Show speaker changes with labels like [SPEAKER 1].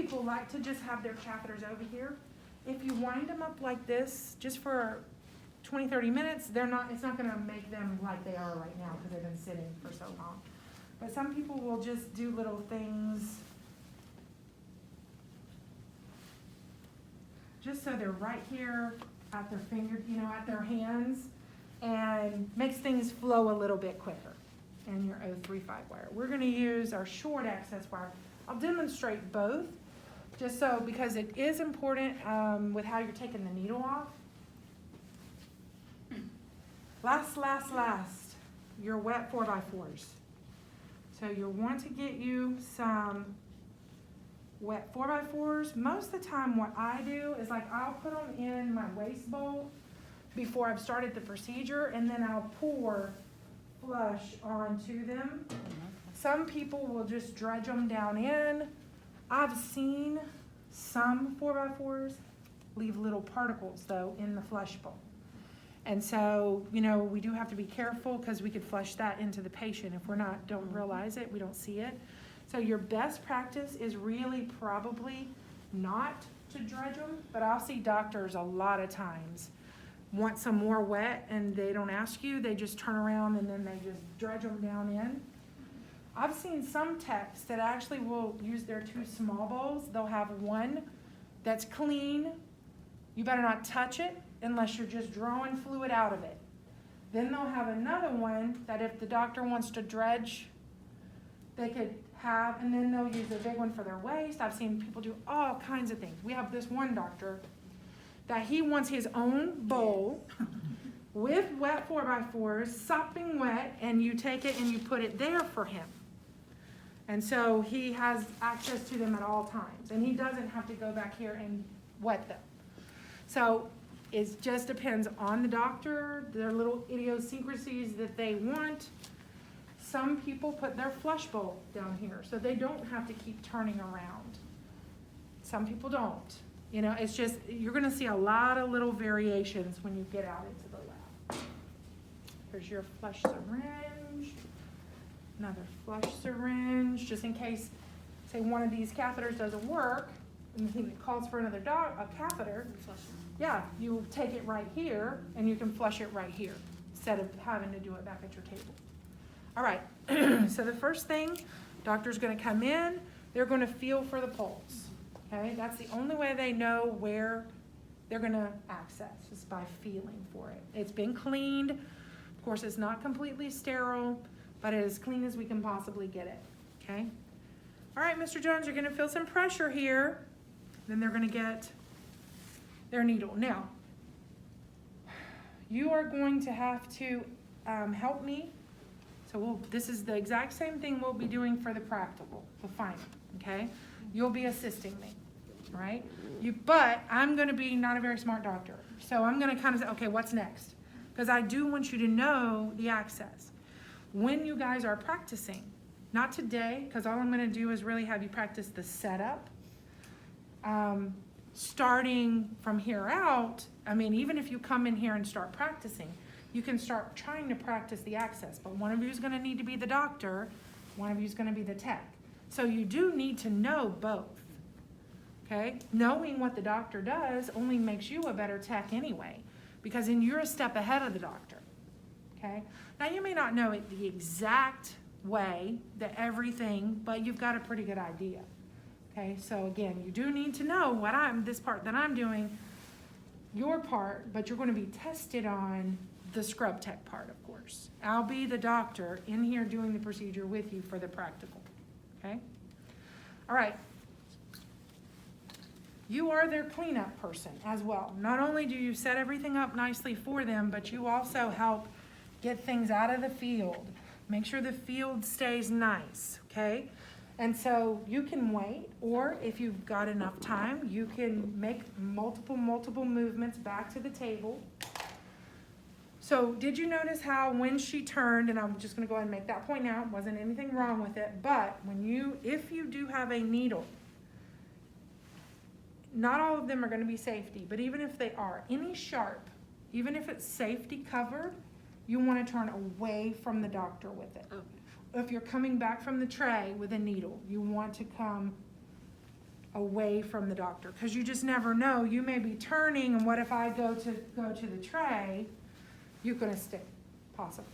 [SPEAKER 1] people like to just have their catheters over here. If you wind them up like this, just for 20, 30 minutes, it's not gonna make them like they are right now because they've been sitting for so long. But some people will just do little things just so they're right here at their finger, at their hands, and makes things flow a little bit quicker in your 035 wire. We're gonna use our short access wire. I'll demonstrate both, just so, because it is important with how you're taking the needle off. Last, your wet 4x4s. So you'll want to get you some wet 4x4s. Most of the time what I do is I'll put them in my waste bowl before I've started the procedure, and then I'll pour flush onto them. Some people will just dredge them down in. I've seen some 4x4s leave little particles though in the flush bowl. And so, we do have to be careful because we could flush that into the patient if don't realize it, we don't see it. So your best practice is really probably not to dredge them, but I'll see doctors a lot of times want some more wet and they don't ask you, they just turn around and then they just dredge them down in. I've seen some techs that actually will use their 2 small bowls. They'll have one that's clean. You better not touch it unless you're just drawing fluid out of it. Then they'll have another one that if the doctor wants to dredge, they could have, and then they'll use a big one for their waste. I've seen people do all kinds of things. We have this one doctor that he wants his own bowl with wet 4x4s, sopping wet, and you take it and you put it there for him. And so he has access to them at all times, and he doesn't have to go back here and wet them. So it just depends on the doctor, their little idiosyncrasies that they want. Some people put their flush bowl down here, so they don't have to keep turning around. Some people don't. It's just, you're gonna see a lot of little variations when you get out into the lab. Here's your flush syringe. Another flush syringe, just in case, say one of these catheters doesn't work, and it calls for another a catheter. Yeah, you take it right here, and you can flush it right here, instead of having to do it back at your table. All right, so the first thing, doctor's gonna come in, they're gonna feel for the pulse, okay? That's the only way they know where they're gonna access, is by feeling for it. It's been cleaned. Of course, it's not completely sterile, but as clean as we can possibly get it, okay? All right, Mr. Jones, you're gonna feel some pressure here. Then they're gonna get their needle. Now, you are going to have to help me. So this is the exact same thing we'll be doing for the practical, the final, okay? You'll be assisting me, right? But I'm gonna be not a very smart doctor. So I'm gonna kind of say, okay, what's next? Because I do want you to know the access. When you guys are practicing, not today, because all I'm gonna do is really have you practice the setup. Starting from here out, even if you come in here and start practicing, you can start trying to practice the access, but one of you is gonna need to be the doctor, one of you is gonna be the tech. So you do need to know both, okay? Knowing what the doctor does only makes you a better tech anyway, because then you're a step ahead of the doctor, okay? Now you may not know it the exact way, everything, but you've got a pretty good idea. Okay, so again, you do need to know this part that I'm doing, your part, but you're going to be tested on the scrub tech part, of course. I'll be the doctor in here doing the procedure with you for the practical, okay? All right. You are their cleanup person as well. Not only do you set everything up nicely for them, but you also help get things out of the field. Make sure the field stays nice, okay? And so you can wait, or if you've got enough time, you can make multiple movements back to the table. So did you notice how when she turned, and I'm just gonna go ahead and make that point now, wasn't anything wrong with it, but if you do have a needle, not all of them are gonna be safety, but even if they are, any sharp, even if it's safety covered, you wanna turn away from the doctor with it. Okay. If you're coming back from the tray with a needle, you want to come away from the doctor, because you just never know. You may be turning, and what if I go to the tray? You're gonna stick, possibly.